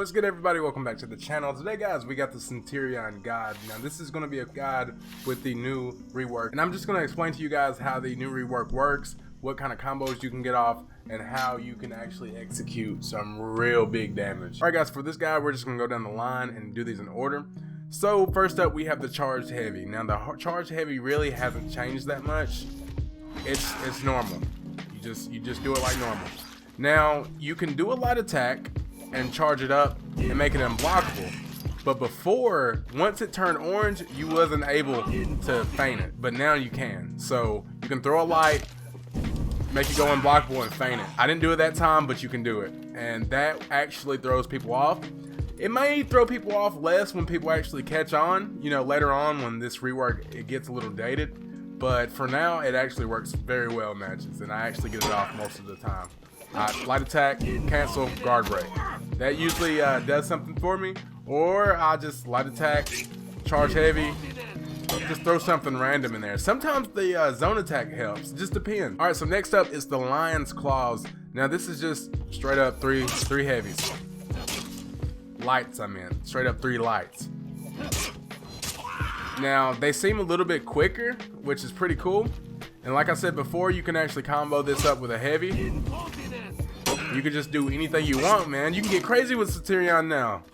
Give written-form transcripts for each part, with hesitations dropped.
What's good, everybody? Welcome back to the channel. Today, guys, we got the Centurion guide. Now, this is going to be a guide with the new rework, and I'm just going to explain to you guys how the new rework works, what kind of combos you can get off, and how you can actually execute some real big damage. Alright, guys, for this guide, we're just going to go down the line and do these in order. So, first up, we have the Charged Heavy. Now, the Charged Heavy really hasn't changed that much. It's normal. You just do it like normal. Now, you can do a light attack and charge it up and make it unblockable, but before, once it turned orange, you wasn't able to feint it, but now you can. So you can throw a light, make it go unblockable, and feint it. I didn't do it that time, but you can do it, and that actually throws people off. It may throw people off less when people actually catch on, you know, later on when this rework it gets a little dated, but for now it actually works very well in matches, and I actually get it off most of the time. Light attack, cancel, guard break. That usually does something for me. Or I just light attack, charge heavy, just throw something random in there. Sometimes the zone attack helps, it just depends. Alright, so next up is the Lion's Claws. Now this is just straight up three heavies. Lights, I mean, straight up 3 lights. Now they seem a little bit quicker, which is pretty cool. And like I said before, you can actually combo this up with a heavy. You can just do anything you want, man. You can get crazy with Centurion now.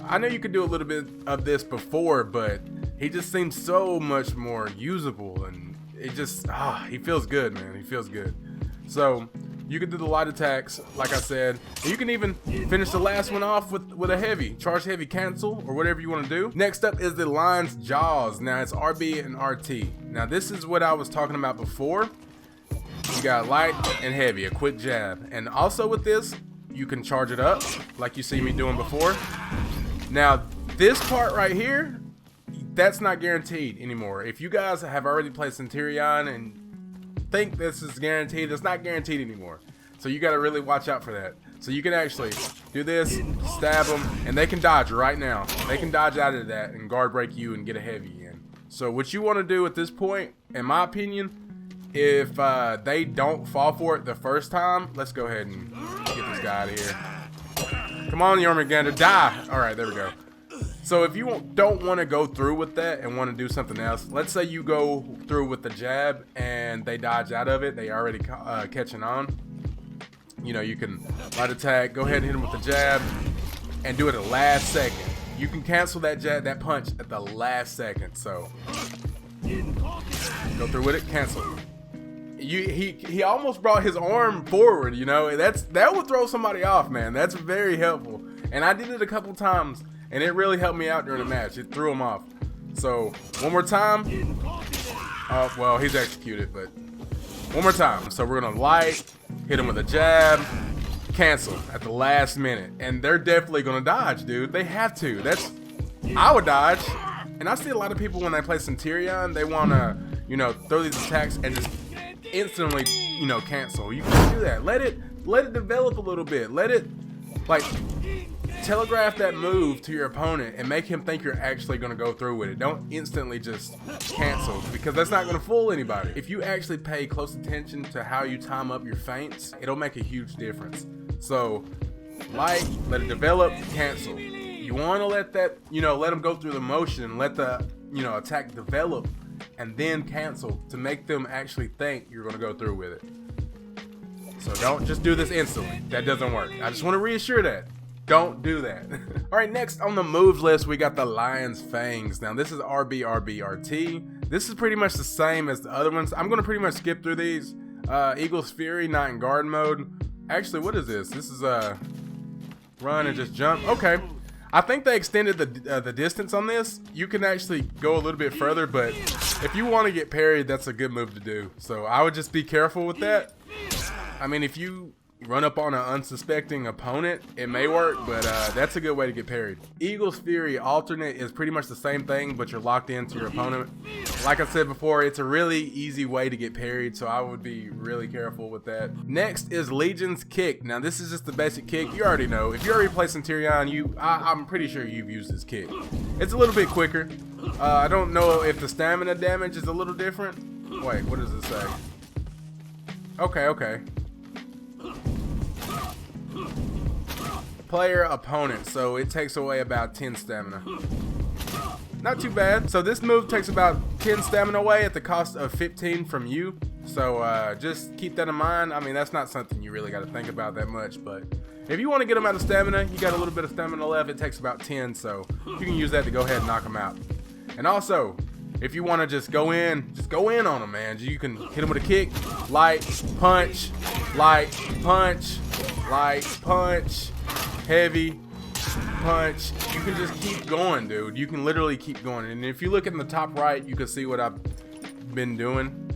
I know you could do a little bit of this before, but he just seems so much more usable, and it just, he feels good, man. He feels good. So you can do the light attacks, like I said. And you can even finish the last one off with a heavy. Charge heavy, cancel, or whatever you want to do. Next up is the Lion's Jaws. Now it's RB and RT. Now this is what I was talking about before. You got light and heavy, a quick jab. And also with this, you can charge it up, like you see me doing before. Now this part right here, that's not guaranteed anymore. If you guys have already played Centurion and think this is guaranteed, it's not guaranteed anymore. So you got to really watch out for that. So you can actually do this, stab them, and they can dodge right now. They can dodge out of that and guard break you and get a heavy in. So what you want to do at this point, in my opinion, if they don't fall for it the first time, let's go ahead and get this guy out of here. Come on, Jormungandr, die. All right, there we go. So if you don't want to go through with that and want to do something else, let's say you go through with the jab and they dodge out of it, they already catching on. You know, you can light attack, go ahead and hit them with the jab, and do it at the last second. You can cancel that jab, that punch at the last second. So go through with it, cancel. He almost brought his arm forward, you know. That would throw somebody off, man. That's very helpful, and I did it a couple times. And it really helped me out during the match. It threw him off. So, one more time. Well, he's executed, but one more time. So, we're going to light, hit him with a jab, cancel at the last minute. And they're definitely going to dodge, dude. They have to. I would dodge. And I see a lot of people when they play Centurion, they want to, you know, throw these attacks and just instantly, you know, cancel. You can't do that. Let it develop a little bit. Let it, like, telegraph that move to your opponent and make him think you're actually going to go through with it. Don't instantly just cancel, because that's not going to fool anybody. If you actually pay close attention to how you time up your feints, it'll make a huge difference. So light, let it develop, cancel. You want to let that, you know, let them go through the motion, let the, you know, attack develop, and then cancel to make them actually think you're going to go through with it. So don't just do this instantly. That doesn't work. I just want to reassure that. Don't do that. Alright, next on the moves list, we got the Lion's Fangs. Now, this is RB, RT. This is pretty much the same as the other ones. I'm going to pretty much skip through these. Eagle's Fury, not in guard mode. Actually, what is this? This is run and just jump. Okay. I think they extended the distance on this. You can actually go a little bit further, but if you want to get parried, that's a good move to do. So I would just be careful with that. I mean, if you run up on an unsuspecting opponent, it may work, but that's a good way to get parried. Eagle's Fury alternate is pretty much the same thing, but you're locked into your opponent. Like I said before, it's a really easy way to get parried, so I would be really careful with that. Next is Legion's Kick. Now this is just the basic kick. You already know. If you already play Centurion, I'm pretty sure you've used this kick. It's a little bit quicker. I don't know if the stamina damage is a little different. Wait, what does it say? Okay. player opponent, so it takes away about 10 stamina. Not too bad. So this move takes about 10 stamina away at the cost of 15 from you. So just keep that in mind. I mean, that's not something you really got to think about that much, but if you want to get them out of stamina, you got a little bit of stamina left. It takes about 10, so you can use that to go ahead and knock them out. And also, if you want to just go in on them, man. You can hit them with a kick, light, punch, heavy, punch. You can just keep going, dude. You can literally keep going. And if you look in the top right, you can see what I've been doing.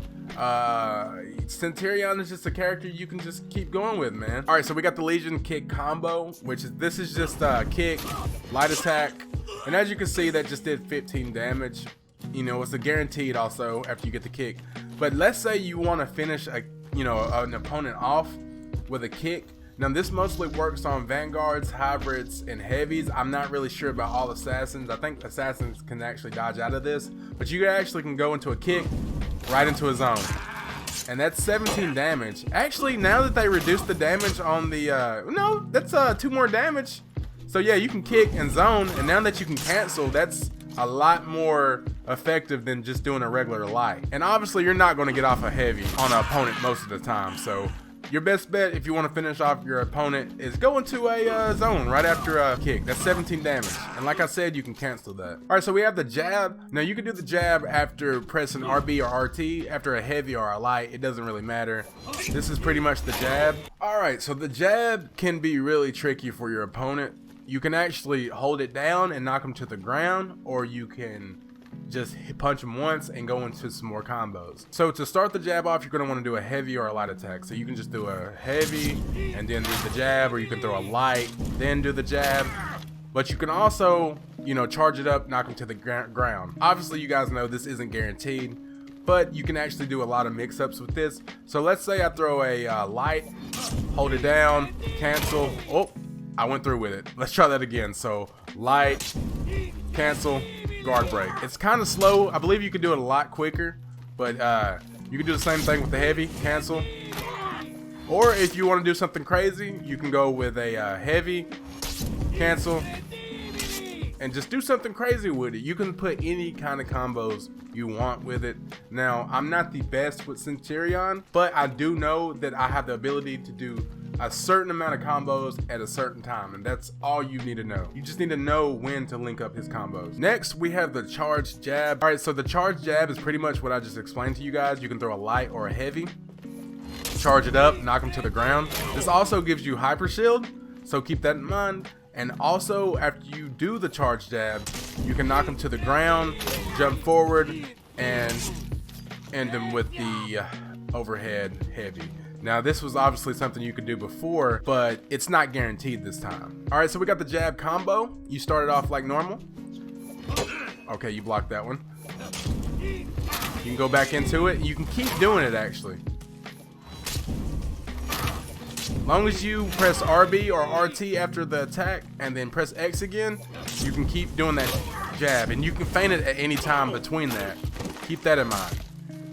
Centurion is just a character you can just keep going with, man. All right, so we got the Legion kick combo, this is just kick, light attack, and as you can see, that just did 15 damage. You know, it's a guaranteed also after you get the kick. But let's say you want to finish an opponent off with a kick. Now this mostly works on vanguards, hybrids, and heavies. I'm not really sure about all assassins. I think assassins can actually dodge out of this, but you actually can go into a kick right into a zone. And that's 17 damage. Actually, now that they reduced the damage on the, no, that's 2 more damage. So yeah, you can kick and zone, and now that you can cancel, that's a lot more effective than just doing a regular light. And obviously, you're not going to get off a heavy on an opponent most of the time. So your best bet if you want to finish off your opponent is go into a zone right after a kick. That's 17 damage. And like I said, you can cancel that. All right, so we have the jab. Now you can do the jab after pressing RB or RT, after a heavy or a light. It doesn't really matter. This is pretty much the jab. All right, so the jab can be really tricky for your opponent. You can actually hold it down and knock them to the ground, or you can just punch them once and go into some more combos. So to start the jab off, you're going to want to do a heavy or a light attack. So you can just do a heavy and then do the jab, or you can throw a light, then do the jab. But you can also, charge it up, knock them to the ground. Obviously, you guys know this isn't guaranteed, but you can actually do a lot of mix-ups with this. So let's say I throw a light, hold it down, cancel. Oh, I went through with it. Let's try that again. So light, cancel, guard break. It's kind of slow. I believe you could do it a lot quicker, but you can do the same thing with the heavy, cancel. Or if you want to do something crazy, you can go with a heavy, cancel, and just do something crazy with it. You can put any kind of combos you want with it. Now, I'm not the best with Centurion, but I do know that I have the ability to do a certain amount of combos at a certain time, and that's all you need to know. You just need to know when to link up his combos. Next, we have the charge jab. All right, so the charge jab is pretty much what I just explained to you guys. You can throw a light or a heavy, charge it up, knock him to the ground. This also gives you hyper shield, so keep that in mind. And also, after you do the charge jab, you can knock him to the ground, jump forward, and end him with the overhead heavy. Now, this was obviously something you could do before, but it's not guaranteed this time. All right, so we got the jab combo. You started off like normal. Okay, you blocked that one. You can go back into it. You can keep doing it, actually. As long as you press RB or RT after the attack and then press X again, you can keep doing that jab. And you can feint it at any time between that. Keep that in mind.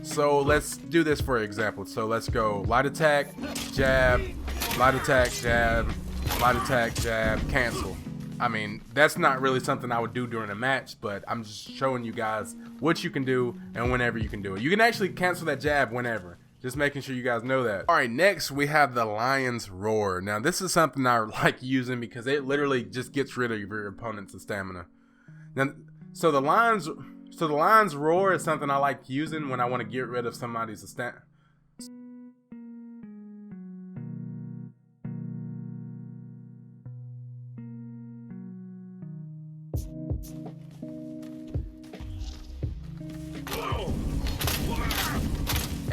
So let's do this for example. So let's go light attack, jab, light attack, jab, light attack, jab, cancel. I mean, that's not really something I would do during a match, but I'm just showing you guys what you can do and whenever you can do it. You can actually cancel that jab whenever. Just making sure you guys know that. All right, next we have the Lion's Roar. Now this is something I like using because it literally just gets rid of your opponent's stamina. Now, so the Lion's Roar is something I like using when I want to get rid of somebody's stamina.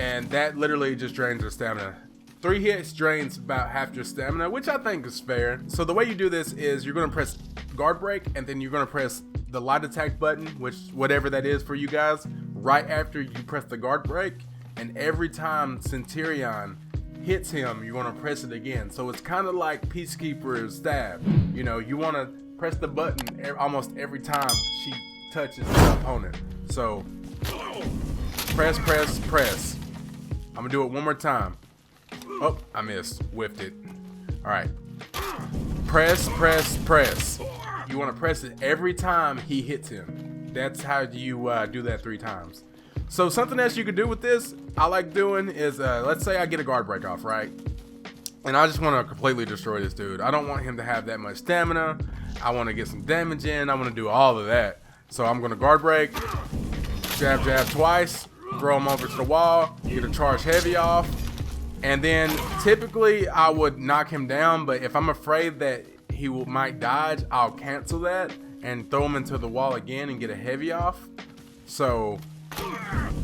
And that literally just drains your stamina. 3 hits drains about half your stamina, which I think is fair. So the way you do this is you're gonna press guard break, and then you're gonna press the light attack button, which whatever that is for you guys, right after you press the guard break. And every time Centurion hits him, you're gonna press it again. So it's kind of like Peacekeeper's stab. You know, you wanna press the button almost every time she touches the opponent. So press, press, press. I'm gonna do it one more time. Oh, I missed. Whiffed it. All right. Press, press, press. You want to press it every time he hits him. That's how you do that 3 times. So something else you could do with this, I like doing is, let's say I get a guard break off, right? And I just want to completely destroy this dude. I don't want him to have that much stamina. I want to get some damage in. I want to do all of that. So I'm going to guard break, jab, jab twice, throw him over to the wall, get a charge heavy off. And then typically I would knock him down, but if I'm afraid that he might dodge, I'll cancel that and throw him into the wall again and get a heavy off. So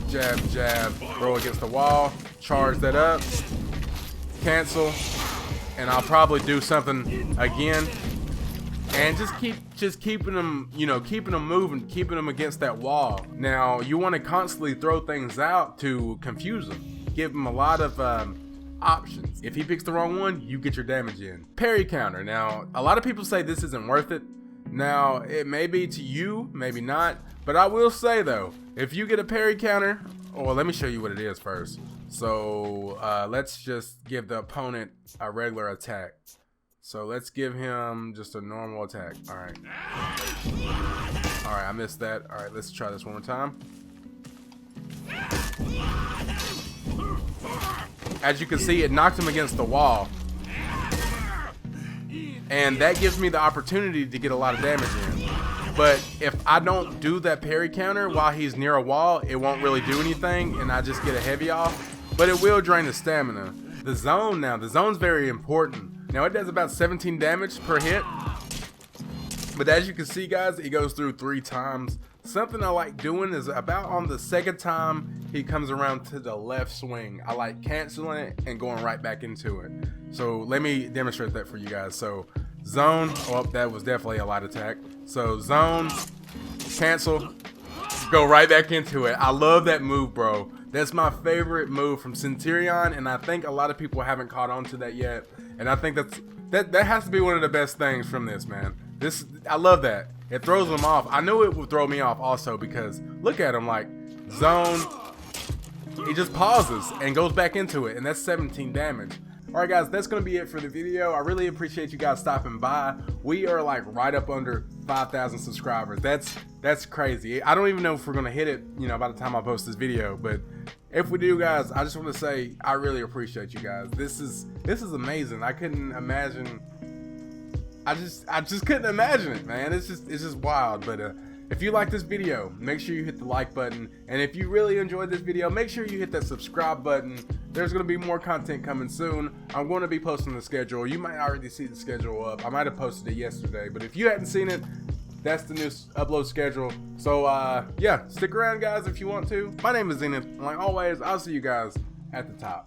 jab, jab, throw against the wall, charge that up, cancel, and I'll probably do something again. And just keeping them, you know, keeping them moving, keeping them against that wall. Now you want to constantly throw things out to confuse them, give them a lot of options. If he picks the wrong one, you get your damage in. Parry counter. Now a lot of people say this isn't worth it. Now it may be to you, maybe not, but I will say though, if you get a parry counter, well, let me show you what it is first. So let's just give the opponent a regular attack. So let's give him just a normal attack. All right, I missed that. All right, let's try this one more time. As you can see, it knocked him against the wall, and that gives me the opportunity to get a lot of damage in. But if I don't do that parry counter while he's near a wall, it won't really do anything, and I just get a heavy off. But it will drain the stamina. The zone now, the zone's very important. Now it does about 17 damage per hit. But as you can see, guys, it goes through 3 times. Something I like doing is about on the 2nd time he comes around to the left swing, I like canceling it and going right back into it. So let me demonstrate that for you guys. So zone, oh, that was definitely a light attack. So zone, cancel, go right back into it. I love that move, bro. That's my favorite move from Centurion, and I think a lot of people haven't caught on to that yet. And I think that has to be one of the best things from this, man. I love that. It throws them off. I knew it would throw me off also because look at him, like zone. He just pauses and goes back into it, and that's 17 damage. Alright guys, that's going to be it for the video. I really appreciate you guys stopping by. We are like right up under 5,000 subscribers. That's crazy. I don't even know if we're going to hit it, you know, by the time I post this video, but if we do, guys, I just want to say I really appreciate you guys. This is amazing. I couldn't imagine. I just couldn't imagine it, man. It's just wild. But if you like this video, make sure you hit the like button, and if you really enjoyed this video, make sure you hit that subscribe button. There's going to be more content coming soon. I'm going to be posting the schedule. You might already see the schedule up. I might have posted it yesterday, but if you hadn't seen it, that's the new upload schedule. So yeah, stick around, guys, if you want to. My name is Zenith, and like always, I'll see you guys at the top.